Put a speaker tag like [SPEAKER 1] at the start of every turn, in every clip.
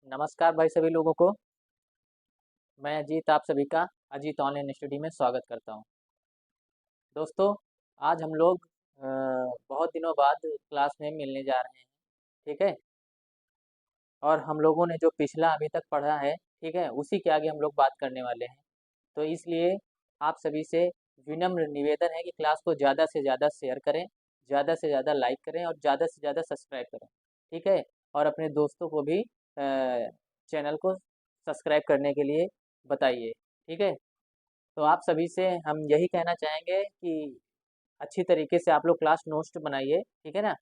[SPEAKER 1] नमस्कार भाई सभी लोगों को। मैं अजीत आप सभी का अजीत ऑनलाइन स्टडी में स्वागत करता हूं। दोस्तों, आज हम लोग बहुत दिनों बाद क्लास में मिलने जा रहे हैं। ठीक है। और हम लोगों ने जो पिछला अभी तक पढ़ा है, ठीक है, उसी के आगे हम लोग बात करने वाले हैं। तो इसलिए आप सभी से विनम्र निवेदन है कि क्लास को ज़्यादा से ज़्यादा शेयर करें, ज़्यादा से ज़्यादा लाइक करें और ज़्यादा से ज़्यादा सब्सक्राइब करें। ठीक है। और अपने दोस्तों को भी चैनल को सब्सक्राइब करने के लिए बताइए। ठीक है। तो आप सभी से हम यही कहना चाहेंगे कि अच्छी तरीके से आप लोग क्लास नोट्स बनाइए। ठीक है ना।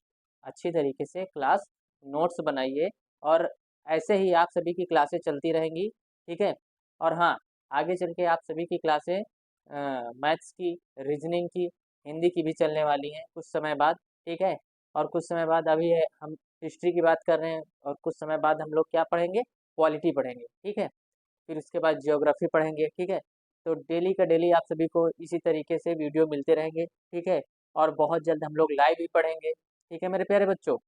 [SPEAKER 1] अच्छी तरीके से क्लास नोट्स बनाइए और ऐसे ही आप सभी की क्लासें चलती रहेंगी। ठीक है। और हाँ, आगे चल के आप सभी की क्लासें मैथ्स की, रीजनिंग की, हिंदी की भी चलने वाली हैं कुछ समय बाद। ठीक है। और कुछ समय बाद अभी हम हिस्ट्री की बात कर रहे हैं और कुछ समय बाद हम लोग क्या पढ़ेंगे, पॉलिटी पढ़ेंगे। ठीक है। फिर उसके बाद ज्योग्राफी पढ़ेंगे। ठीक है। तो डेली का डेली आप सभी को इसी तरीके से वीडियो मिलते रहेंगे। ठीक है। और बहुत जल्द हम लोग लाइव भी पढ़ेंगे। ठीक है मेरे प्यारे बच्चों।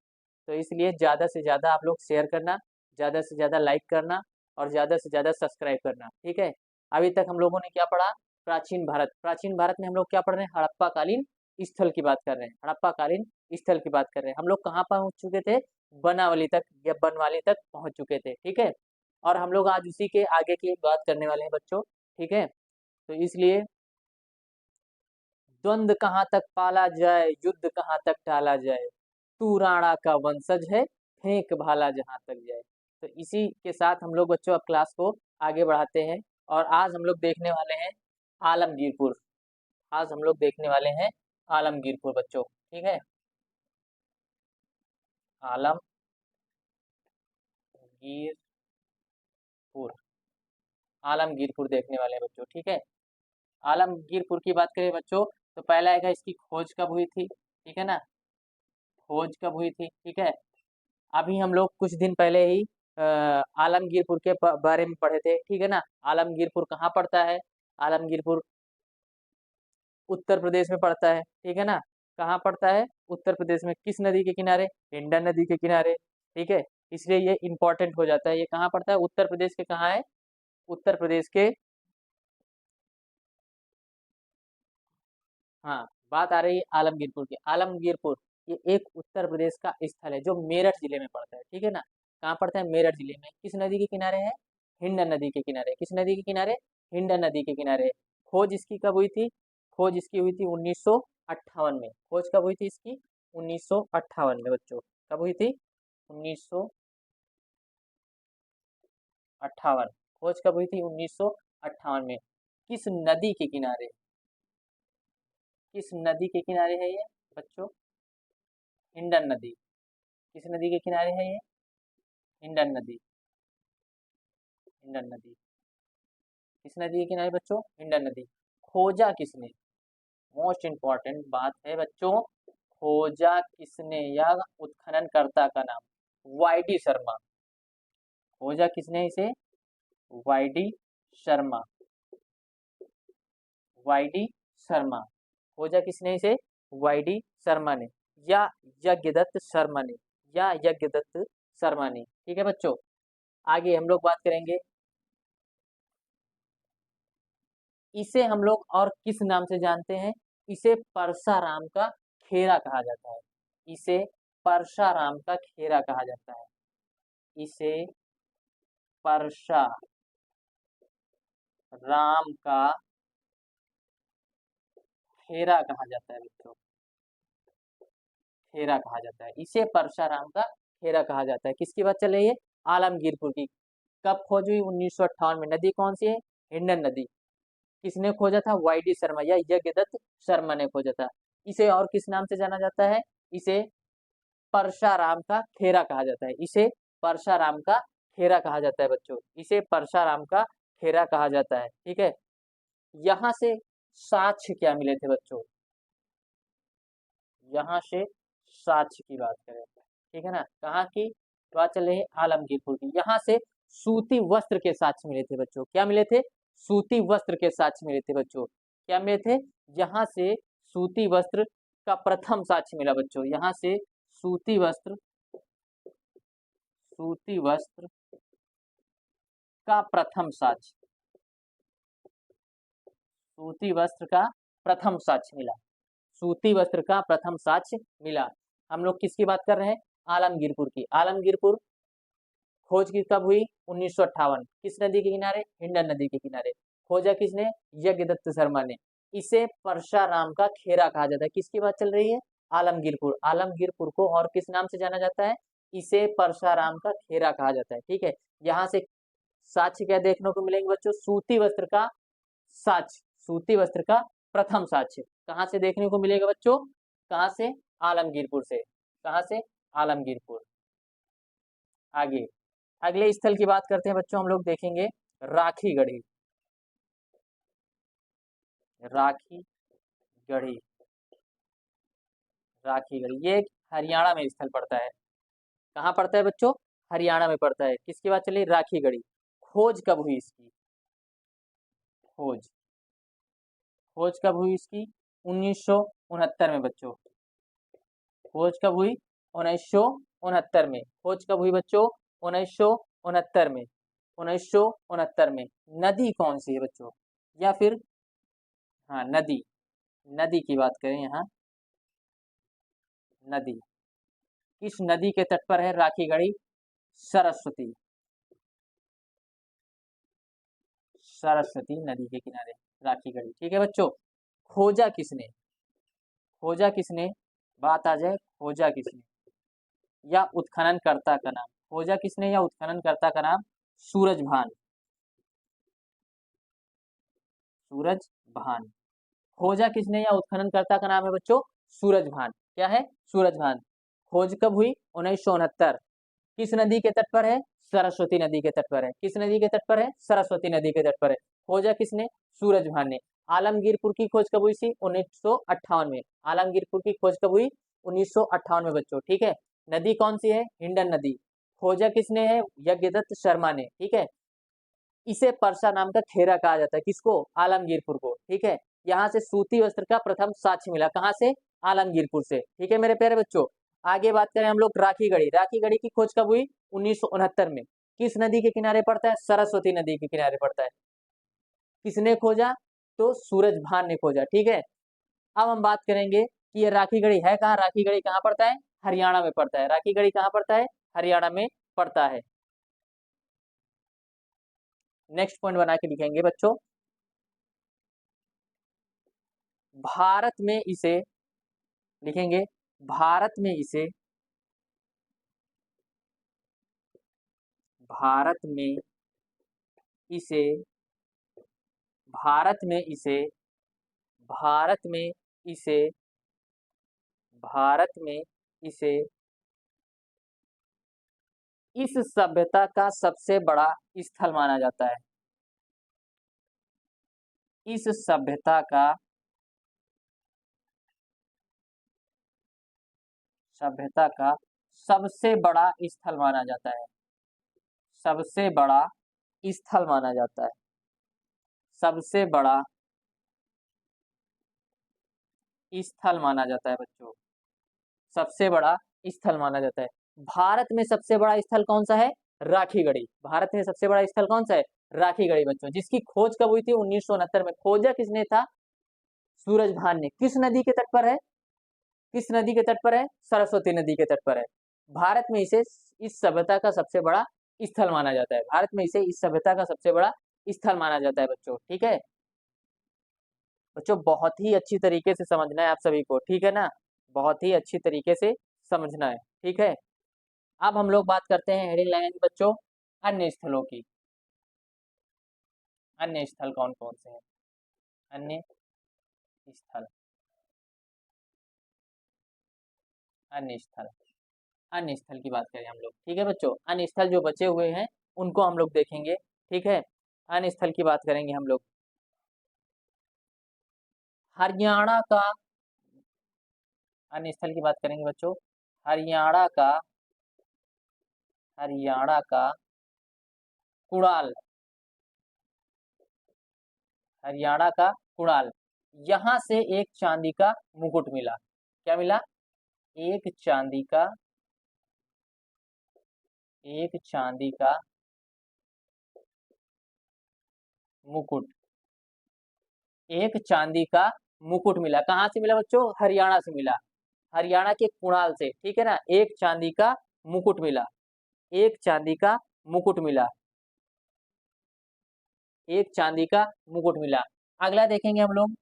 [SPEAKER 1] तो इसलिए ज़्यादा से ज़्यादा आप लोग शेयर करना, ज़्यादा से ज़्यादा लाइक करना और ज़्यादा से ज़्यादा सब्सक्राइब करना। ठीक है। अभी तक हम लोगों ने क्या पढ़ा, प्राचीन भारत। प्राचीन भारत में हम लोग क्या पढ़ रहे हैं, हड़प्पा कालीन स्थल की बात कर रहे हैं। हड़प्पा कालीन स्थल की बात कर रहे हैं। हम लोग कहाँ पहुँच चुके थे, बनावली तक या बनवाली तक पहुँच चुके थे। ठीक है। और हम लोग आज उसी के आगे की बात करने वाले हैं बच्चों। ठीक है। तो इसलिए द्वंद्व कहाँ तक पाला जाए, युद्ध कहाँ तक टाला जाए, तू राणा का वंशज है, फेंक भाला जहाँ तक जाए। तो इसी के साथ हम लोग बच्चों अब क्लास को आगे बढ़ाते हैं। और आज हम लोग देखने वाले हैं आलमगीरपुर। आज हम लोग देखने वाले हैं आलमगीरपुर बच्चों। ठीक है। आलमगीरपुर, आलमगीरपुर देखने वाले हैं बच्चों। ठीक है। आलमगीरपुर की बात करें बच्चों, तो पहला आएगा इसकी खोज कब हुई थी। ठीक है ना। खोज कब हुई थी। ठीक है। अभी हम लोग कुछ दिन पहले ही आलमगीरपुर के बारे में पढ़े थे। ठीक है ना। आलमगीरपुर कहाँ पड़ता है, आलमगीरपुर उत्तर प्रदेश में पड़ता है। ठीक है ना। कहाँ पड़ता है, उत्तर प्रदेश में। किस नदी के किनारे, हिंडन नदी के किनारे। ठीक है। इसलिए ये इंपॉर्टेंट हो जाता है। ये कहाँ पड़ता है, उत्तर प्रदेश के कहाँ है, उत्तर प्रदेश के। हाँ, बात आ रही है आलमगीरपुर की। आलमगीरपुर ये एक उत्तर प्रदेश का स्थल है जो मेरठ जिले में पड़ता है। ठीक है ना। कहाँ पड़ता है, मेरठ जिले में। किस नदी के किनारे है, हिंडन नदी के किनारे। किस नदी के किनारे, हिंडन नदी के किनारे। खोज इसकी कब हुई थी, खोज इसकी हुई थी 1958 में। खोज कब हुई थी इसकी, 1958 में बच्चों। कब हुई थी, 1958। खोज कब हुई थी, 1958 में। किस नदी के किनारे, किस नदी के किनारे है ये बच्चों, हिंडन नदी। किस नदी के किनारे है ये, हिंडन नदी। हिंडन नदी किस नदी के किनारे बच्चों, हिंडन नदी। खोजा किसने, मोस्ट इंपॉर्टेंट बात है बच्चों। खोजा किसने या उत्खनन कर्ता का नाम, वाईडी शर्मा। खोजा किसने इसे, वाईडी शर्मा। वाईडी शर्मा। खोजा किसने इसे, वाईडी शर्मा ने, या यज्ञदत्त शर्मा ने, या यज्ञदत्त शर्मा ने। ठीक है बच्चों। आगे हम लोग बात करेंगे, इसे हम लोग और किस नाम से जानते हैं, इसे परसाराम का खेरा कहा जाता है। इसे परसाराम का खेरा कहा जाता है। इसे परसाराम का खेरा कहा जाता है बच्चों। खेरा कहा जाता है, इसे परसाराम का खेरा कहा जाता है। किसकी बात चल रही है, आलमगीरपुर की। कब खोज हुई, 1958 में। नदी कौन सी है, हिंडन नदी। किसने खोजा था, वाईडी शर्मा या यज्ञदत्त शर्मा ने खोजा था। इसे और किस नाम से जाना जाता है, इसे परसाराम का खेरा कहा जाता है। इसे परसाराम का खेरा कहा जाता है बच्चों। इसे परसाराम का खेरा कहा जाता है। ठीक है। यहाँ से साक्ष्य क्या मिले थे बच्चों, यहाँ से साक्ष्य की बात करें, ठीक है ना। कहाँ की बात चल रही है, आलमगीरपुर की। यहाँ से सूती वस्त्र के साक्ष्य मिले थे बच्चों। क्या मिले थे, सूती वस्त्र के साक्ष्य मिले थे बच्चों। क्या मिले थे, यहाँ से सूती वस्त्र का प्रथम साक्ष्य मिला बच्चों। यहाँ से सूती वस्त्र, सूती वस्त्र का प्रथम साक्ष्य, सूती वस्त्र का प्रथम साक्ष्य मिला, सूती वस्त्र का प्रथम साक्ष्य मिला। हम लोग किसकी बात कर रहे हैं? आलमगीरपुर की। आलमगीरपुर खोज की कब हुई? 1958। किस नदी के किनारे? हिंडन नदी के किनारे। खोजा किसने? यज्ञदत्त शर्मा ने। इसे परशाराम का खेरा कहा जाता है। किसकी बात चल रही है? आलमगीरपुर। आलमगीरपुर को और किस नाम से जाना जाता है? इसे परशाराम का खेरा कहा जाता है। ठीक है, यहाँ से साक्ष्य क्या देखने को मिलेंगे बच्चों? सूती वस्त्र का साक्ष्य, सूती वस्त्र का प्रथम साक्ष्य कहाँ से देखने को मिलेगा बच्चों? कहाँ से? आलमगीरपुर से। कहाँ से? आलमगीरपुर। आगे अगले स्थल की बात करते हैं बच्चों, हम लोग देखेंगे राखी गढ़ी। राखी गढ़ी, राखी गढ़ी ये हरियाणा में स्थल पड़ता है। कहाँ पड़ता है बच्चों? हरियाणा में पड़ता है। किसकी बात चली? राखी गढ़ी। खोज कब हुई इसकी? खोज, खोज कब हुई इसकी? 1969 में बच्चों। खोज कब हुई? 1969 में। खोज कब हुई बच्चों? 1969 में। 1969 में। नदी कौन सी है बच्चों? या फिर हाँ नदी, नदी की बात करें यहाँ, नदी किस नदी के तट पर है राखी गढ़ी? सरस्वती, सरस्वती नदी के किनारे राखी गढ़ी। ठीक है बच्चों। खोजा किसने? खोजा किसने? बात आ जाए खोजा किसने या उत्खनन कर्ता का नाम। खोजा किसने या उत्खनन कर्ता का नाम? सूरजभान, सूरजभान। खोजा किसने या उत्खनन कर्ता का नाम है बच्चों? सूरजभान। क्या है? सूरजभान। खोज कब हुई? 1969। किस नदी के तट पर है? सरस्वती नदी के तट पर है। किस नदी के तट पर है? सरस्वती नदी के तट पर है। खोजा किसने? सूरजभान ने। आलमगीरपुर की खोज कब हुई थी? 1958 में। आलमगीरपुर की खोज कब हुई? 1958 में बच्चों। ठीक है। नदी कौन सी है? हिंडन नदी। खोजा किसने है? यज्ञदत्त शर्मा ने। ठीक है। इसे परसा नाम का खेरा कहा जाता है। किसको? आलमगीरपुर को। ठीक है। यहाँ से सूती वस्त्र का प्रथम साक्ष्य मिला। कहाँ से? आलमगीरपुर से। ठीक है मेरे प्यारे बच्चों। आगे बात करें हम लोग राखी गढ़ी। राखी गढ़ी की खोज कब हुई? 1969 में। किस नदी के किनारे पड़ता है? सरस्वती नदी के किनारे पड़ता है। किसने खोजा? तो सूरजभान ने खोजा। ठीक है। अब हम बात करेंगे कि ये राखी गढ़ी है कहाँ? राखी गढ़ी कहाँ पड़ता है? हरियाणा में पड़ता है। राखी गढ़ी कहाँ पड़ता है? हरियाणा में पड़ता है। नेक्स्ट पॉइंट बना के दिखेंगे बच्चों। भारत में इसे लिखेंगे, भारत में इसे, भारत में इसे, भारत में इसे, भारत में इसे, भारत में इसे इस सभ्यता का सबसे बड़ा स्थल माना जाता है। इस सभ्यता का, सभ्यता का सबसे बड़ा स्थल माना जाता है। सबसे बड़ा स्थल माना जाता है। सबसे बड़ा स्थल माना जाता है बच्चों। सबसे बड़ा स्थल माना जाता है। भारत में सबसे बड़ा स्थल कौन सा है? राखी गढ़ी। भारत में सबसे बड़ा स्थल कौन सा है? राखी गढ़ी बच्चों, जिसकी खोज कब हुई थी? 1969 में। खोजा किसने था? सूरजभान ने। किस नदी के तट पर है? किस नदी के तट पर है? सरस्वती नदी के तट पर है। भारत में इसे इस सभ्यता का सबसे बड़ा स्थल माना जाता है। भारत में इसे इस सभ्यता का सबसे बड़ा स्थल माना जाता है बच्चों। ठीक है बच्चों, बहुत ही अच्छी तरीके से समझना है आप सभी को। ठीक है ना? बहुत ही अच्छी तरीके से समझना है। ठीक है। अब हम लोग बात करते हैं हेडिंग लाइन बच्चों अन्य स्थलों की। अन्य स्थल कौन कौन से हैं? अन्य स्थल, अन्य स्थल, अन्य स्थल की बात करें हम लोग। ठीक है बच्चों, अन्य स्थल जो बचे हुए हैं उनको हम लोग देखेंगे। ठीक है। अन्य स्थल की बात करेंगे हम लोग। हरियाणा का, अन्य स्थल की बात करेंगे बच्चों। हरियाणा का, हरियाणा का कुड़ाल, हरियाणा का कुड़ाल। यहाँ से एक चांदी का मुकुट मिला। क्या मिला? एक चांदी का, एक चांदी का मुकुट, एक चांदी का मुकुट मिला। कहाँ से मिला बच्चों? हरियाणा से मिला, हरियाणा के कुणाल से, ठीक है ना। एक चांदी का मुकुट मिला, एक चांदी का मुकुट मिला, एक चांदी का मुकुट मिला। अगला देखेंगे हम लोग,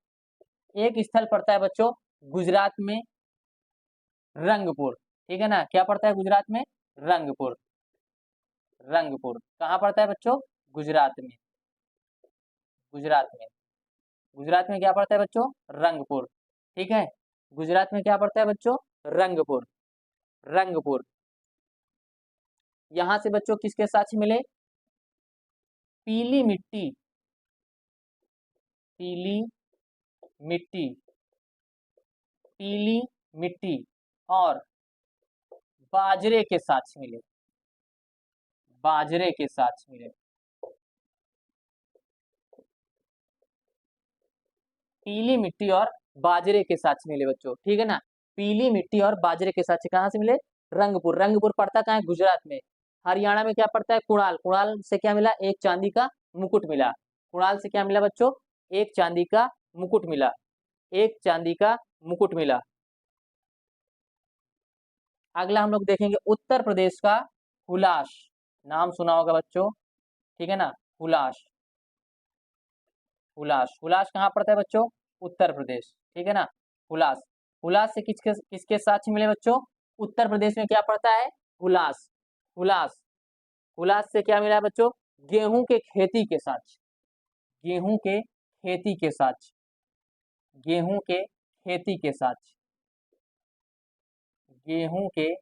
[SPEAKER 1] एक स्थल पड़ता है बच्चों गुजरात में, रंगपुर, ठीक है ना। क्या पड़ता है गुजरात में? रंगपुर, रंगपुर कहाँ पड़ता है बच्चों? गुजरात में, गुजरात में, गुजरात में क्या पड़ता है बच्चों? रंगपुर, ठीक है। गुजरात में क्या पड़ता है बच्चों? रंगपुर, रंगपुर। यहां से बच्चों किसके साक्ष्य मिले? पीली मिट्टी, पीली मिट्टी, पीली मिट्टी और बाजरे के साक्ष्य मिले, बाजरे के साक्ष्य मिले। पीली मिट्टी और बाजरे के साक्ष्य मिले बच्चों, ठीक है ना। पीली मिट्टी और बाजरे के साक्ष्य कहाँ से मिले? रंगपुर, रंगपुर पड़ता कहाँ है? गुजरात में। हरियाणा में क्या पड़ता है? कुणाल, कुणाल से क्या मिला? एक चांदी का मुकुट मिला। कुणाल से क्या मिला बच्चों? एक चांदी का मुकुट मिला, एक चांदी का मुकुट मिला। अगला हम लोग देखेंगे उत्तर प्रदेश का हुलास, नाम सुना होगा बच्चों, ठीक है ना। हुलास, हुलास, हुलास कहाँ पड़ता है बच्चों? उत्तर प्रदेश, ठीक है ना। हुलास, हुलास से किसके किसके साक्ष्य मिले बच्चों? उत्तर प्रदेश में क्या पड़ता है? हुलास, हुलास, हुलास से क्या मिला है बच्चों? गेहूं के खेती के साक्ष्य, गेहूं के खेती के साक्ष्य, गेहूं के खेती के साक्ष्य, गेहूं के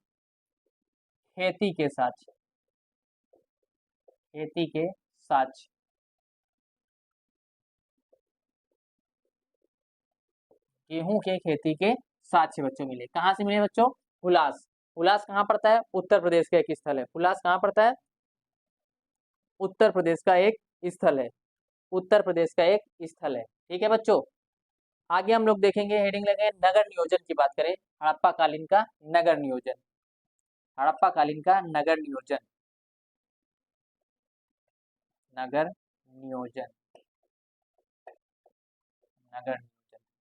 [SPEAKER 1] खेती के साक्ष्य, खेती के साक्ष्य, गेहूं के खेती के साक्ष्य बच्चों मिले। कहाँ से मिले बच्चों? हुलास, हुलास कहाँ पड़ता है? उत्तर प्रदेश का एक स्थल है। हुलास कहाँ पड़ता है? उत्तर प्रदेश का एक स्थल है, उत्तर प्रदेश का एक स्थल है, ठीक है बच्चों। आगे हम लोग देखेंगे, हेडिंग लगे नगर नियोजन की बात करें, हड़प्पा कालीन का नगर नियोजन, हड़प्पा कालीन का नगर नियोजन, नगर नियोजन, नगर नियोजन,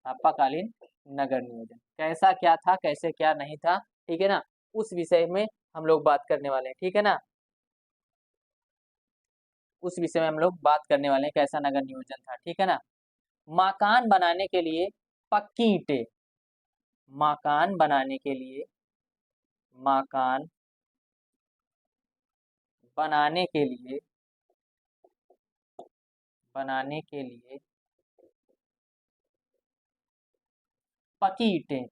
[SPEAKER 1] हड़प्पा कालीन नगर नियोजन कैसा क्या था, कैसे क्या नहीं था, ठीक है ना। उस विषय में हम लोग बात करने वाले हैं, ठीक है ना। उस विषय में हम लोग बात करने वाले हैं, कैसा नगर नियोजन था, ठीक है ना। मकान बनाने के लिए पक्की ईंटें, मकान बनाने के लिए, मकान बनाने के लिए, बनाने के लिए पकी ईंटें,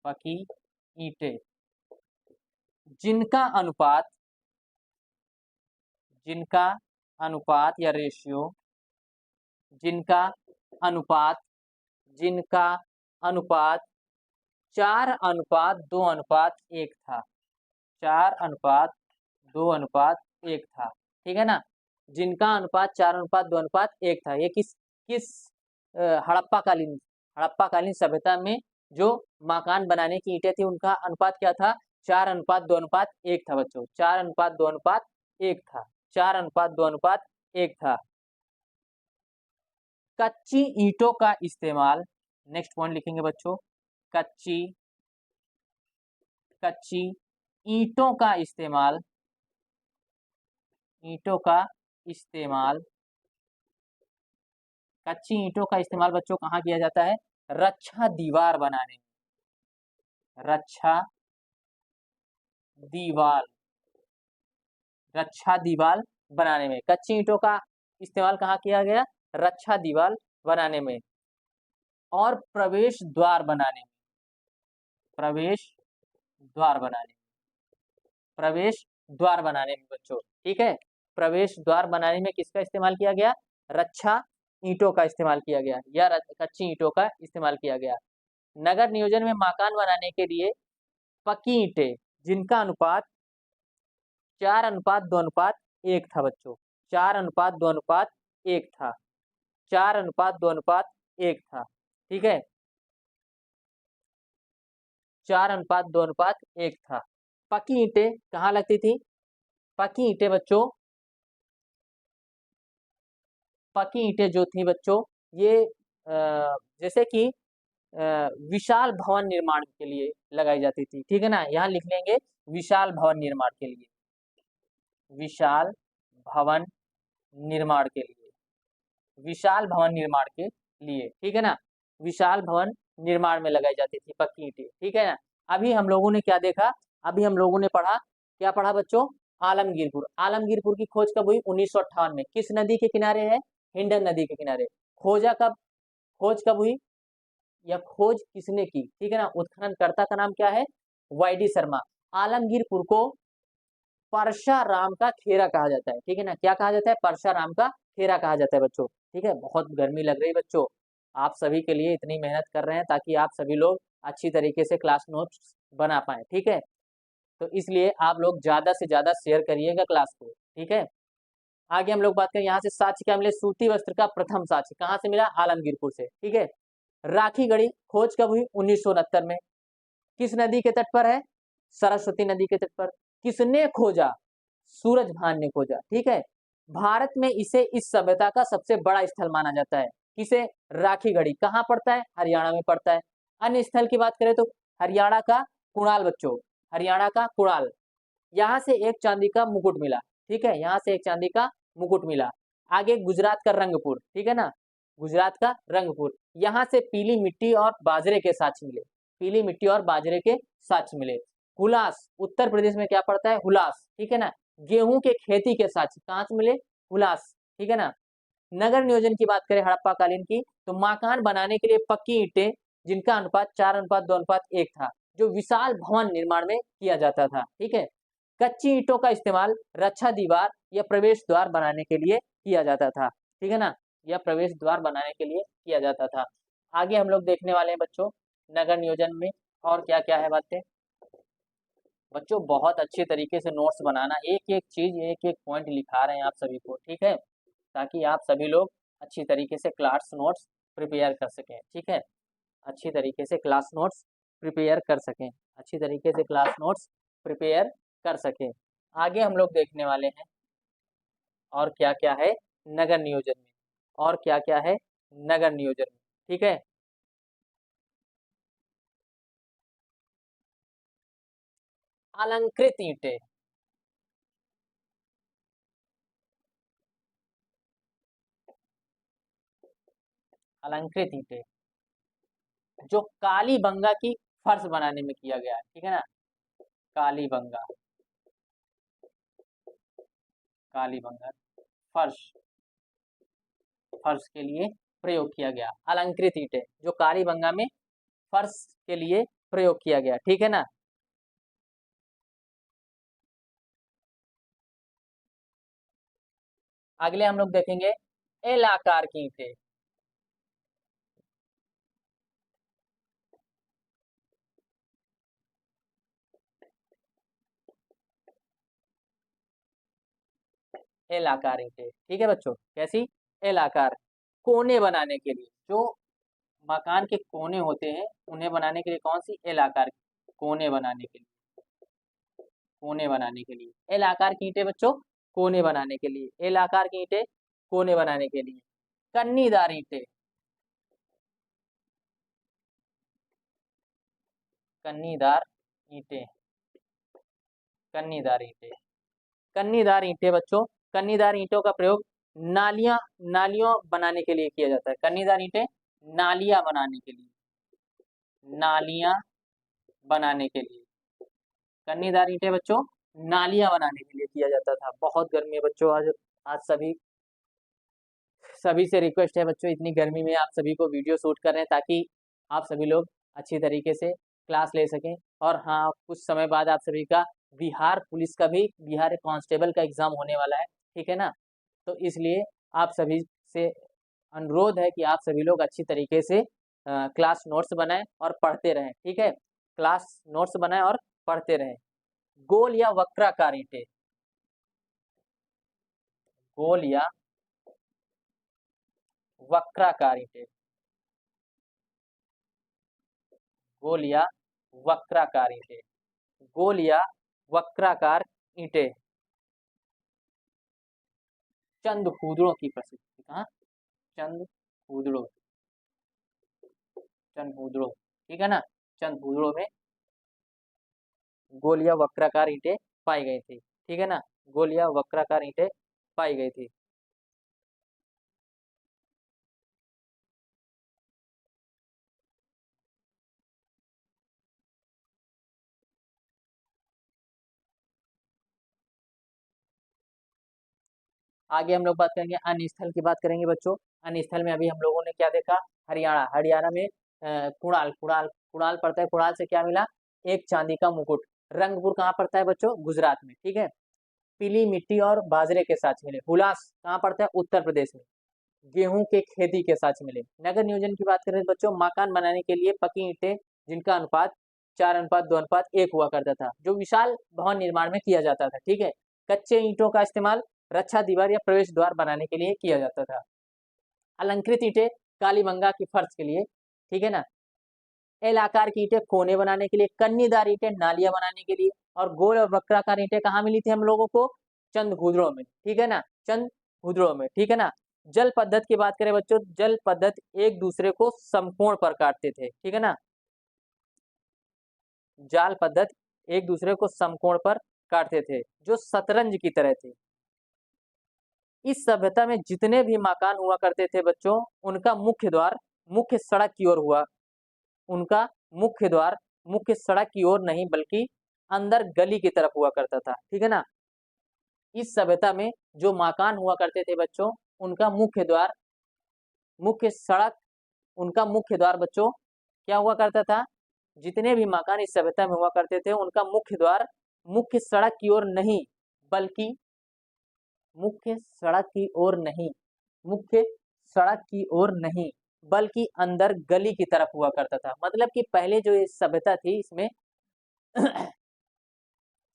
[SPEAKER 1] पकी ईंटें जिनका अनुपात, जिनका अनुपात या रेशियो, जिनका अनुपात, जिनका अनुपात 4:2:1 था, 4:2:1 था, ठीक है ना। जिनका अनुपात 4:2:1 था। ये किस किस हड़प्पा कालीन, हड़प्पा कालीन सभ्यता में जो मकान बनाने की ईंटें थी उनका अनुपात क्या था? 4:2:1 था बच्चों, 4:2:1 था, 4:2:1 था। कच्ची ईंटों का इस्तेमाल, नेक्स्ट पॉइंट लिखेंगे बच्चों, कच्ची, कच्ची ईंटों का इस्तेमाल, ईंटों का इस्तेमाल, कच्ची ईंटों का इस्तेमाल बच्चों कहाँ किया जाता है? रक्षा दीवार बनाने में, रक्षा दीवार, रक्षा दीवार बनाने में कच्ची ईंटों का इस्तेमाल कहाँ किया गया? रक्षा दीवार बनाने में और प्रवेश द्वार बनाने में, प्रवेश द्वार बनाने, प्रवेश द्वार बनाने में बच्चों, ठीक है। प्रवेश द्वार बनाने में किसका इस्तेमाल किया गया? रक्षा ईंटों का इस्तेमाल किया गया या कच्ची ईंटों का इस्तेमाल किया गया। नगर नियोजन में मकान बनाने के लिए पक्की ईंटें जिनका अनुपात 4:2:1 था बच्चों, 4:2:1 था, 4:2:1 था, ठीक है, 4:2:1 था। पक्की ईंटें कहाँ लगती थी? पक्की ईंटें बच्चों पक्की ईंटें जो थी बच्चों, ये जैसे कि विशाल भवन निर्माण के लिए लगाई जाती थी, ठीक है ना। यहाँ लिख लेंगे विशाल भवन निर्माण के लिए, विशाल भवन निर्माण के लिए, विशाल भवन निर्माण के लिए, ठीक है ना। विशाल भवन निर्माण में लगाई जाती थी पक्की ईंटें, ठीक है ना। अभी हम लोगों ने क्या देखा, अभी हम लोगों ने पढ़ा, क्या पढ़ा बच्चों, आलमगीरपुर। आलमगीरपुर की खोज कब हुई, 1958 में। किस नदी के किनारे है, हिंडन नदी के किनारे। खोज कब हुई, या खोज किसने की, ठीक है ना। उत्खननकर्ता का नाम क्या है, वाईडी शर्मा। आलमगीरपुर को परशाराम का खेरा कहा जाता है, ठीक है ना। क्या कहा जाता है, परशाराम का खेरा कहा जाता है बच्चों, ठीक है। बहुत गर्मी लग रही है बच्चों, आप सभी के लिए इतनी मेहनत कर रहे हैं ताकि आप सभी लोग अच्छी तरीके से क्लास नोट्स बना पाए, ठीक है। तो इसलिए आप लोग ज्यादा से ज्यादा शेयर करिएगा क्लास को, ठीक है। आगे हम लोग बात करें, यहाँ से साक्ष्य क्या मिले, सूती वस्त्र का प्रथम साक्ष्य कहाँ से मिला, आलमगीरपुर से, ठीक है। राखी गढ़ी खोज कब हुई, 1969 में। किस नदी के तट पर है, सरस्वती नदी के तट पर। किसने खोजा, सूरजभान ने खोजा, ठीक है। भारत में इसे इस सभ्यता का सबसे बड़ा स्थल माना जाता है। किसे, राखी गढ़ी। कहाँ पड़ता है, हरियाणा में पड़ता है। अन्य स्थल की बात करें तो हरियाणा का कुणाल बच्चों, हरियाणा का कुणाल। यहाँ से एक चांदी का मुकुट मिला, ठीक है, यहाँ से एक चांदी का मुकुट मिला। आगे गुजरात का रंगपुर, ठीक है ना, गुजरात का रंगपुर। यहाँ से पीली मिट्टी और बाजरे के साक्ष्य मिले, पीली मिट्टी और बाजरे के साक्ष्य मिले। हुलास, उत्तर प्रदेश में क्या पड़ता है, हुलास, ठीक है ना। गेहूं के खेती के साक्ष्य कहाँ से मिले, हुलास, ठीक है ना। नगर नियोजन की बात करें हड़प्पा कालीन की, तो मकान बनाने के लिए पक्की ईंटें जिनका अनुपात 4:2:1 था, जो विशाल भवन निर्माण में किया जाता था, ठीक है। कच्ची ईंटों का इस्तेमाल रक्षा दीवार या प्रवेश द्वार बनाने के लिए किया जाता था, ठीक है ना, या प्रवेश द्वार बनाने के लिए किया जाता था। आगे हम लोग देखने वाले हैं बच्चों नगर नियोजन में और क्या क्या है बातें। बच्चों बहुत अच्छे तरीके से नोट्स बनाना, एक एक चीज एक एक पॉइंट लिखा रहे हैं आप सभी को, ठीक है, ताकि आप सभी लोग अच्छी तरीके से क्लास नोट्स प्रिपेयर कर सकें, ठीक है। अच्छी तरीके से क्लास नोट्स प्रिपेयर कर सकें, अच्छी तरीके से क्लास नोट्स प्रिपेयर कर सकें। आगे हम लोग देखने वाले हैं और क्या क्या है नगर नियोजन में, और क्या क्या है नगर नियोजन में, ठीक है। अलंकृत ईंटें, अलंकृत ईंटें जो कालीबंगा की फर्श बनाने में किया गया है, ठीक है ना। कालीबंगा, कालीबंगा फर्श, फर्श के लिए प्रयोग किया गया अलंकृत ईंटें जो कालीबंगा में फर्श के लिए प्रयोग किया गया, ठीक है ना। अगले हम लोग देखेंगे एल आकार की ईंटें, एल आकार ईंटें, ठीक है बच्चों, कैसी, एल आकार। कोने बनाने के लिए, जो मकान के कोने होते हैं उन्हें बनाने के लिए कौन सी, एल आकार की, कोने बनाने के लिए, कोने बनाने के लिए एल आकार की ईंटें बच्चों, कोने बनाने के लिए, एल आकार की ईंटें कोने बनाने के लिए। कन्नीदार ईंटें, कन्नीदार ईंटें, कन्नीदार ईंटें, कन्नीदार ईंटें बच्चों, कन्नीदार ईंटों का प्रयोग नालियां, नालियों बनाने के लिए किया जाता है। कन्नीदार ईंटें नालियां बनाने के लिए, नालियां बनाने के लिए, कन्नीदार ईंटें बच्चों नालियां बनाने के लिए किया जाता था। बहुत गर्मी है बच्चों आज, आज सभी सभी से रिक्वेस्ट है बच्चों, इतनी गर्मी में आप सभी को वीडियो शूट कर रहे हैं ताकि आप सभी लोग अच्छी तरीके से क्लास ले सकें। और हाँ, कुछ समय बाद आप सभी का बिहार पुलिस का भी, बिहार कांस्टेबल का एग्जाम होने वाला है, ठीक है ना। तो इसलिए आप सभी से अनुरोध है कि आप सभी लोग अच्छी तरीके से क्लास नोट्स बनाएं और पढ़ते रहें, ठीक है। क्लास नोट्स बनाएं और पढ़ते रहें। गोल या वक्राकार ईंटें, गोल या वक्राकार ईंटें, गोल या वक्राकार ईंटें, गोल या वक्राकार ईंटें चंद खूदड़ों की प्रसिद्धि, कहाँ, चंदहुदड़ो, चंदहुदड़ो, ठीक है ना। चंदहुदड़ो में गोल या वक्राकार ईंटें पाई गई थी, ठीक है ना। गोल या वक्राकार ईंटें पाई गई थी। आगे हम लोग बात करेंगे अन्य स्थल की बात करेंगे बच्चों। अन्य स्थल में अभी हम लोगों ने क्या देखा, हरियाणा, हरियाणा में कुणाल, कुणाल, कुणाल पड़ता है। कुणाल से क्या मिला, एक चांदी का मुकुट। रंगपुर कहाँ पड़ता है बच्चों, गुजरात में, ठीक है। पीली मिट्टी और बाजरे के साथ मिले। हुलास कहाँ पड़ता है, उत्तर प्रदेश में। गेहूं के खेती के साथ मिले। नगर नियोजन की बात करें बच्चों, मकान बनाने के लिए पकी ईंटें जिनका अनुपात 4:2:1 हुआ करता था, जो विशाल भवन निर्माण में किया जाता था, ठीक है। कच्चे ईंटों का इस्तेमाल रक्षा दीवार या प्रवेश द्वार बनाने के लिए किया जाता था। अलंकृत ईंटें कालीबंगा की फर्श के लिए, ठीक है ना। एल आकार की ईंटें कोने बनाने के लिए, कन्नीदार ईंटें नालियां बनाने के लिए, और गोल और वक्राकार ईंटें कहाँ मिली थी हम लोगों को, चंदहुदड़ो में, ठीक है ना। चंदहुदड़ो में, ठीक है ना। जल पद्धति की बात करें बच्चों, जल पद्धति एक दूसरे को समकोण पर काटते थे, ठीक है ना। जाल पद्धति एक दूसरे को समकोण पर काटते थे, जो शतरंज की तरह थे। इस सभ्यता में जितने भी मकान हुआ करते थे बच्चों, उनका मुख्य द्वार मुख्य सड़क की ओर हुआ। उनका मुख्य द्वार मुख्य सड़क की ओर नहीं, बल्कि अंदर गली की तरफ हुआ करता था, ठीक है ना। इस सभ्यता में जो मकान हुआ करते थे बच्चों, उनका मुख्य द्वार मुख्य सड़क उनका मुख्य द्वार बच्चों क्या हुआ करता था, जितने भी मकान इस सभ्यता में हुआ करते थे, उनका मुख्य द्वार मुख्य सड़क की ओर नहीं, बल्कि मुख्य सड़क की ओर नहीं मुख्य सड़क की ओर नहीं, बल्कि अंदर गली की तरफ हुआ करता था। मतलब कि पहले जो ये सभ्यता थी, इसमें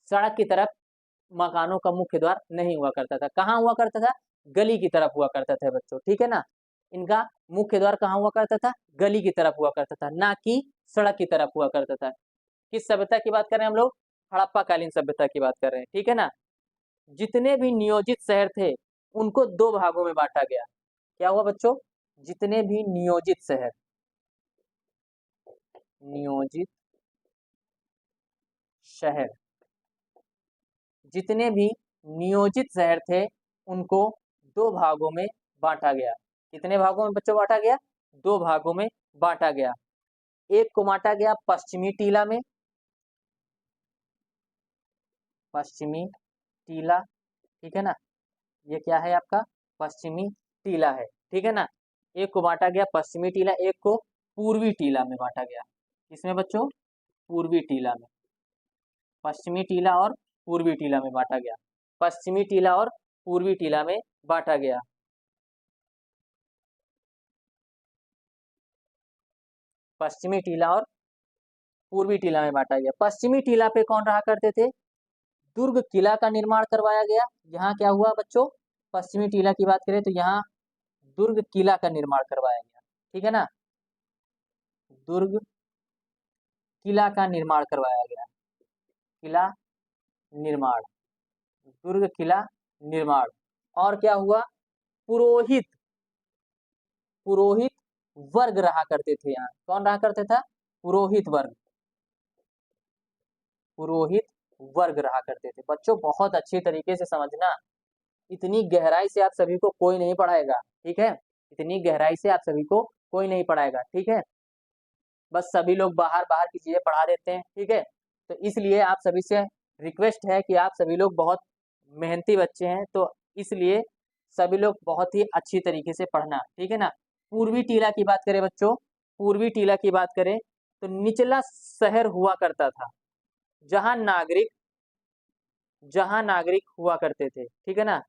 [SPEAKER 1] सड़क की तरफ मकानों का मुख्य द्वार नहीं हुआ करता था। कहाँ हुआ करता था, गली की तरफ हुआ करता था बच्चों, ठीक है ना। इनका मुख्य द्वार कहाँ हुआ करता था, गली की तरफ हुआ करता था, ना कि सड़क की तरफ हुआ करता था। किस सभ्यता की बात कर रहे हैं हम लोग, हड़प्पा कालीन सभ्यता की बात कर रहे हैं, ठीक है ना। जितने भी नियोजित शहर थे, उनको दो भागों में बांटा गया। क्या हुआ बच्चों, जितने भी नियोजित शहर नियोजित शहर जितने भी नियोजित शहर थे, उनको दो भागों में बांटा गया। कितने भागों में बच्चों बांटा गया, दो भागों में बांटा गया। एक को बांटा गया पश्चिमी टीला में, पश्चिमी टीला, ठीक है ना। ये क्या है आपका, पश्चिमी टीला है, ठीक है ना। एक को बांटा गया पश्चिमी टीला, एक को पूर्वी टीला में बांटा गया। इसमें बच्चों पूर्वी टीला में, पश्चिमी टीला और पूर्वी टीला में बांटा गया। पश्चिमी टीला और पूर्वी टीला में बांटा गया। पश्चिमी टीला और पूर्वी टीला में बांटा गया। पश्चिमी टीला पे कौन रहा करते थे, दुर्ग किला का निर्माण करवाया गया। यहाँ क्या हुआ बच्चों, पश्चिमी टीला की बात करें तो यहाँ दुर्ग किला का निर्माण करवाया गया, ठीक है ना। दुर्ग किला का निर्माण करवाया गया। किला निर्माण, दुर्ग किला निर्माण। और क्या हुआ, पुरोहित पुरोहित वर्ग रहा करते थे यहाँ। कौन रहा करता था, पुरोहित वर्ग, पुरोहित वर्ग रहा करते थे। बच्चों बहुत अच्छी तरीके से समझना, इतनी गहराई से आप सभी को कोई नहीं पढ़ाएगा, ठीक है। इतनी गहराई से आप सभी को कोई नहीं पढ़ाएगा, ठीक है। बस सभी लोग बाहर बाहर की चीजें पढ़ा देते हैं, ठीक है। तो इसलिए आप सभी से रिक्वेस्ट है कि आप सभी लोग बहुत मेहनती बच्चे हैं, तो इसलिए सभी लोग बहुत ही अच्छी तरीके से पढ़ना, ठीक है ना। पूर्वी टीला की बात करें बच्चों, पूर्वी टीला की बात करें तो निचला शहर हुआ करता था, जहां नागरिक हुआ करते थे, ठीक है ना।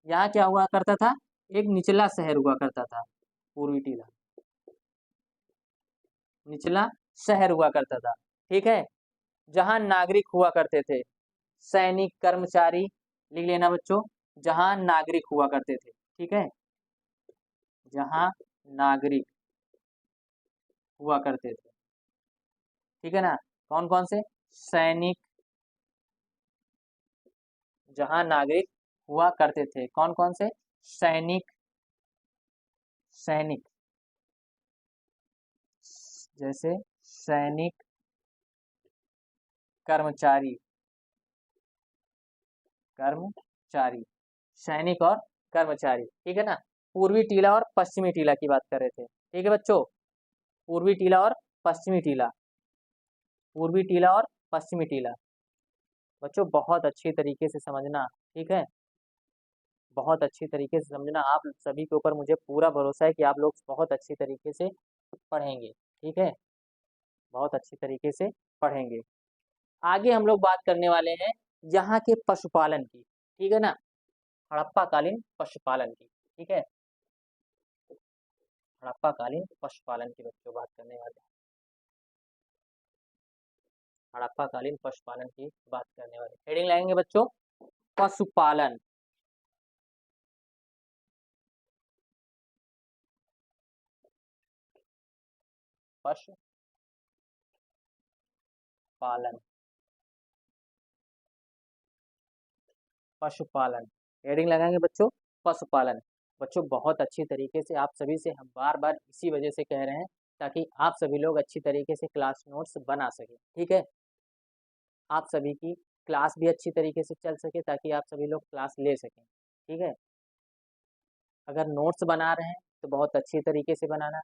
[SPEAKER 1] यहाँ क्या हुआ करता था, एक निचला शहर हुआ करता था, पूर्वी टीला निचला शहर हुआ करता था, ठीक है। जहां नागरिक हुआ करते थे, सैनिक, कर्मचारी, लिख लेना बच्चों, जहां नागरिक हुआ करते थे, ठीक है। जहां नागरिक हुआ करते थे, ठीक है ना। कौन कौन से, सैनिक, जहां नागरिक हुआ करते थे, कौन कौन से, सैनिक, सैनिक, जैसे सैनिक, कर्मचारी, कर्मचारी, सैनिक और कर्मचारी, ठीक है ना। पूर्वी टीला और पश्चिमी टीला की बात कर रहे थे, ठीक है बच्चों। पूर्वी टीला और पश्चिमी टीला, पूर्वी टीला और पश्चिमी टीला। बच्चों बहुत अच्छी तरीके से समझना, ठीक है, बहुत अच्छी तरीके से समझना। आप सभी के ऊपर मुझे पूरा भरोसा है कि आप लोग बहुत अच्छी तरीके से पढ़ेंगे, ठीक है, बहुत अच्छी तरीके से पढ़ेंगे। आगे हम लोग बात करने वाले हैं यहाँ के पशुपालन की, ठीक है ना, हड़प्पा कालीन पशुपालन की, ठीक है, हड़प्पा कालीन पशुपालन की बच्चों बात करने वाले हैं, हड़प्पा कालीन पशुपालन की बात करने वाले। हेडिंग लगाएंगे बच्चों, पशुपालन, पशुपालन, पशुपालन, हेडिंग लगाएंगे बच्चों, पशुपालन। बच्चों बहुत अच्छी तरीके से आप सभी से हम बार बार इसी वजह से कह रहे हैं ताकि आप सभी लोग अच्छी तरीके से क्लास नोट्स बना सकें, ठीक है, आप सभी की क्लास भी अच्छी तरीके से चल सके ताकि आप सभी लोग क्लास ले सकें, ठीक है। अगर नोट्स बना रहे हैं तो बहुत अच्छी तरीके से बनाना।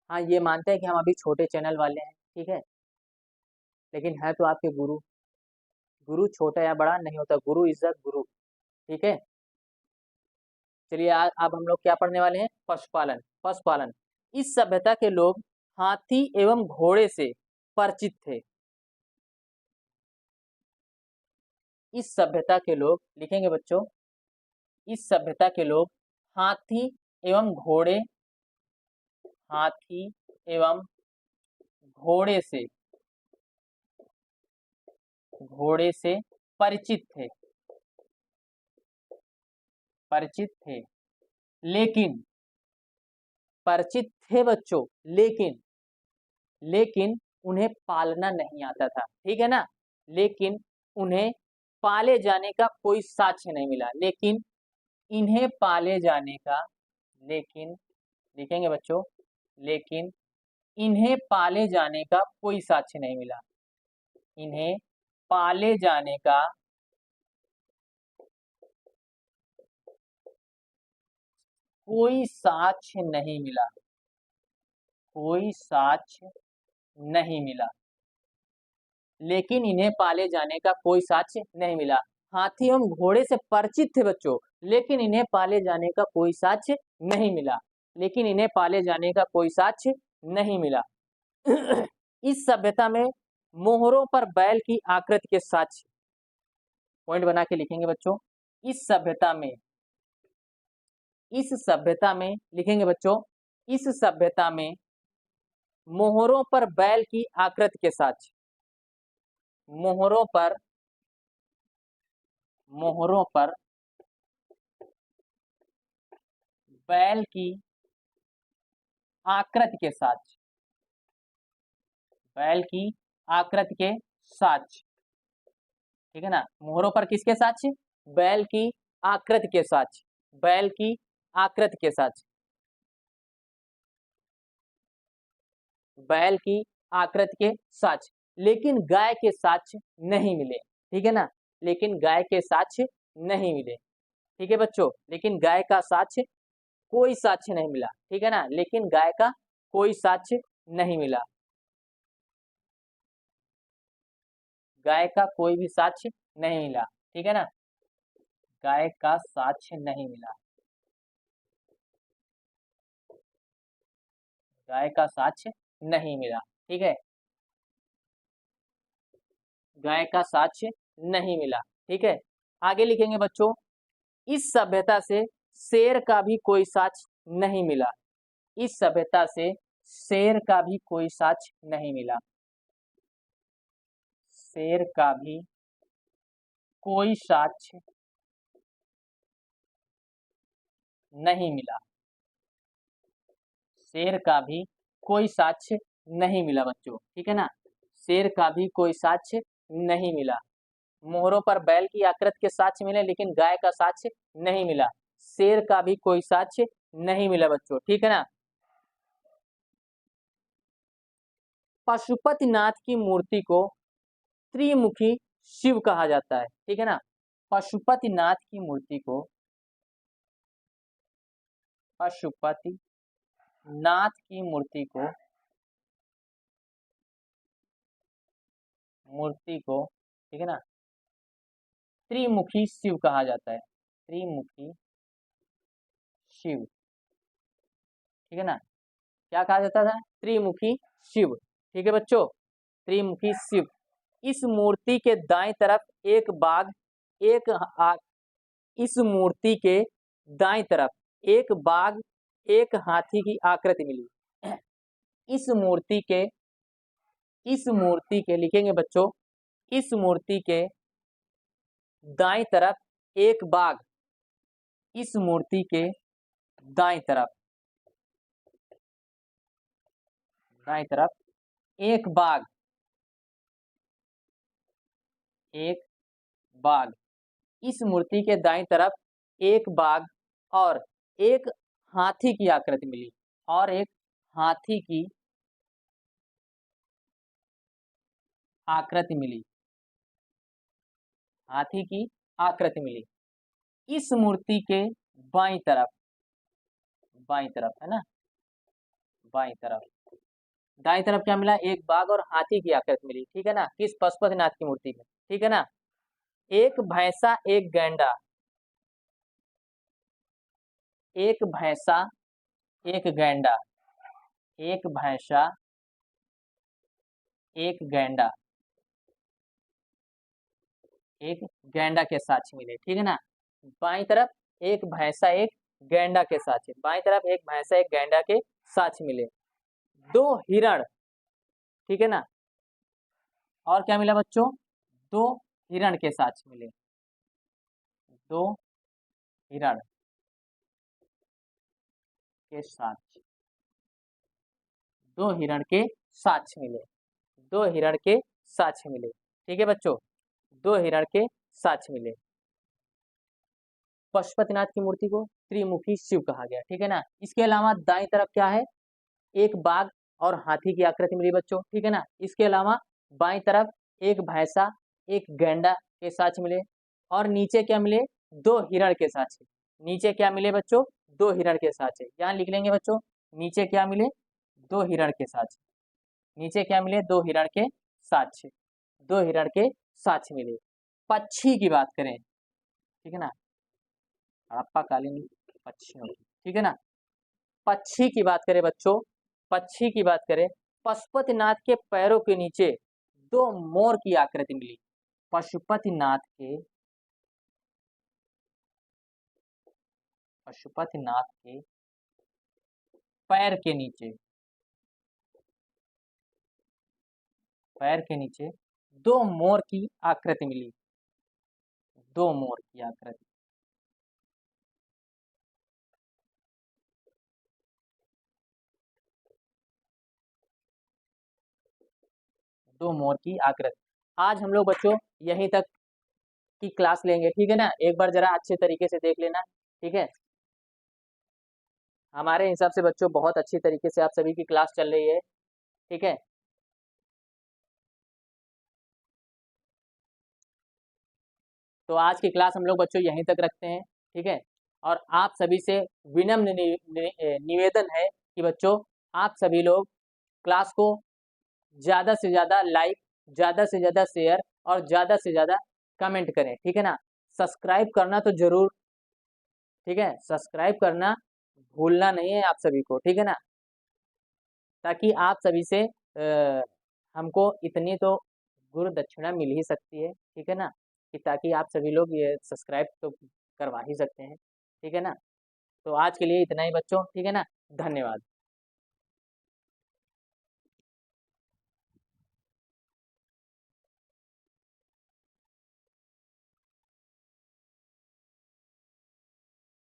[SPEAKER 1] हाँ, ये मानते हैं कि हम अभी छोटे चैनल वाले हैं, ठीक है, लेकिन है तो आपके गुरु, गुरु छोटा या बड़ा नहीं होता, गुरु इज द गुरु, ठीक है। चलिए अब हम लोग क्या पढ़ने वाले हैं, पशुपालन। पशुपालन, इस सभ्यता के लोग हाथी एवं घोड़े से परिचित थे। इस सभ्यता के लोग, लिखेंगे बच्चों, इस सभ्यता के लोग हाथी एवं घोड़े, हाथी एवं घोड़े से, घोड़े से परिचित थे, परिचित थे, लेकिन, परिचित थे बच्चों, लेकिन, लेकिन उन्हें पालना नहीं आता था, ठीक है ना, लेकिन उन्हें पाले जाने का कोई साक्ष्य नहीं मिला, लेकिन इन्हें पाले जाने का, लेकिन, लिखेंगे बच्चों, लेकिन इन्हें पाले जाने का कोई साक्ष्य नहीं मिला, इन्हें पाले जाने का कोई साक्ष्य नहीं मिला, कोई साक्ष्य नहीं मिला, लेकिन इन्हें पाले जाने का कोई साक्ष्य नहीं मिला। हाथी एवं घोड़े से परिचित थे बच्चों, लेकिन इन्हें पाले जाने का कोई साक्ष्य नहीं मिला, लेकिन इन्हें पाले जाने का कोई साक्ष्य नहीं मिला। इस सभ्यता में मोहरों पर बैल की आकृति के साक्ष्य, पॉइंट बना के लिखेंगे बच्चों, इस सभ्यता में, इस सभ्यता में, लिखेंगे बच्चों, इस सभ्यता में मोहरों पर बैल की आकृति के साक्ष्य, मोहरों पर, मोहरों पर बैल की आकृति के साक्ष्य, बैल की आकृति के साक्ष्य, ठीक है ना, मोहरों पर किसके साक्ष्य, बैल की आकृति के साक्ष्य, बैल की आकृति के साक्ष्य, बैल की आकृति के साक्ष्य, लेकिन गाय के साक्ष्य नहीं मिले, ठीक है ना, लेकिन गाय के साक्ष्य नहीं मिले, ठीक है बच्चों, लेकिन गाय का साक्ष्य, कोई साक्ष्य नहीं मिला, ठीक है ना, लेकिन गाय का कोई साक्ष्य नहीं मिला, गाय का कोई भी साक्ष्य नहीं मिला, ठीक है ना, गाय का साक्ष्य नहीं मिला, गाय का साक्ष्य नहीं मिला, ठीक है, गाय का साक्ष्य नहीं मिला, ठीक है। आगे लिखेंगे बच्चों, इस सभ्यता से शेर का भी कोई साक्ष्य नहीं मिला, इस सभ्यता से शेर का भी कोई साक्ष्य नहीं मिला, शेर का भी कोई साक्ष्य नहीं मिला, शेर का भी कोई साक्ष्य नहीं मिला बच्चों, ठीक है ना, शेर का भी कोई साक्ष्य नहीं मिला। मोहरों पर बैल की आकृति के साक्ष्य मिले, लेकिन गाय का साक्ष्य नहीं मिला। शेर का भी कोई साक्ष्य नहीं मिला बच्चों, ठीक है ना। पशुपतिनाथ की मूर्ति को त्रिमुखी शिव कहा जाता है, ठीक है ना। पशुपतिनाथ की मूर्ति को पशुपति नाथ की मूर्ति को ठीक है ना, त्रिमुखी शिव कहा जाता है, त्रिमुखी शिव, ठीक है ना। क्या कहा जाता था? त्रिमुखी शिव, ठीक है बच्चों, त्रिमुखी शिव। इस मूर्ति के दाएं तरफ एक बाघ, एक इस मूर्ति के दाएं तरफ एक बाघ, एक हाथी की आकृति मिली। इस मूर्ति के लिखेंगे बच्चों, इस मूर्ति के दाएं तरफ एक बाघ, इस मूर्ति के दाएं तरफ एक बाघ, इस मूर्ति के दाईं तरफ एक बाघ और एक हाथी की आकृति मिली, और एक हाथी की आकृति मिली, हाथी की आकृति मिली। इस मूर्ति के बाईं तरफ है ना, बाईं तरफ, दाईं तरफ क्या मिला? एक बाघ और हाथी की आकृति मिली, ठीक है ना, किस पशुपतिनाथ की मूर्ति में, ठीक है ना। एक भैंसा, एक गैंडा, एक भैंसा, एक गैंडा, एक भैंसा, एक गैंडा, एक गैंडा के साक्ष्य मिले, ठीक है ना। बाईं तरफ एक भैंसा, एक गैंडा के साक्ष्य, बाईं तरफ एक भैंसा, एक गैंडा के साक्ष्य मिले। दो हिरण, ठीक है ना, और क्या मिला बच्चों? दो हिरण के साक्ष्य मिले, दो हिरण के साक्ष्य, दो हिरण के साक्ष्य मिले, दो हिरण के साक्ष्य मिले, ठीक है बच्चों, दो हिरण के साक्ष्य मिले। पशुपतिनाथ की मूर्ति को त्रिमुखी शिव कहा गया, ठीक है ना। इसके अलावा दाईं तरफ क्या है? एक बाघ और हाथी की आकृति मिली बच्चों, ठीक है ना। इसके अलावा बाईं तरफ एक भैंसा, एक गैंडा के साक्ष्य मिले, और नीचे क्या मिले? दो हिरण के साक्ष्य। नीचे क्या मिले बच्चों? दो हिरण के साक्ष्य, यहाँ लिख लेंगे बच्चों, नीचे क्या मिले? दो हिरण के साक्ष्य, नीचे क्या मिले? दो हिरण के साक्ष्य, दो हिरण के साक्ष्य मिले। पक्षी की बात करें, ठीक है ना, हड़प्पा कालीन पक्षियों की, ठीक है ना। पक्षी की बात करें बच्चों, पक्षी की बात करें, पशुपतिनाथ के पैरों के नीचे दो मोर की आकृति मिली। पशुपतिनाथ के पैर के नीचे, पैर के नीचे दो मोर की आकृति मिली, दो मोर की आकृति, दो मोर की आकृति। आज हम लोग बच्चों यहीं तक की क्लास लेंगे, ठीक है ना। एक बार जरा अच्छे तरीके से देख लेना, ठीक है। हमारे हिसाब से बच्चों बहुत अच्छी तरीके से आप सभी की क्लास चल रही है, ठीक है। तो आज की क्लास हम लोग बच्चों यहीं तक रखते हैं, ठीक है। और आप सभी से विनम्र निवेदन है कि बच्चों आप सभी लोग क्लास को ज़्यादा से ज़्यादा लाइक, ज़्यादा से ज़्यादा शेयर और ज़्यादा से ज़्यादा कमेंट करें, ठीक है ना। सब्सक्राइब करना तो जरूर, ठीक है, सब्सक्राइब करना भूलना नहीं है आप सभी को, ठीक है ना, ताकि आप सभी से हमको इतनी तो गुरु दक्षिणा मिल ही सकती है, ठीक है ना, कि ताकि आप सभी लोग ये सब्सक्राइब तो करवा ही सकते हैं, ठीक है ना। तो आज के लिए इतना ही बच्चों, ठीक है ना, धन्यवाद।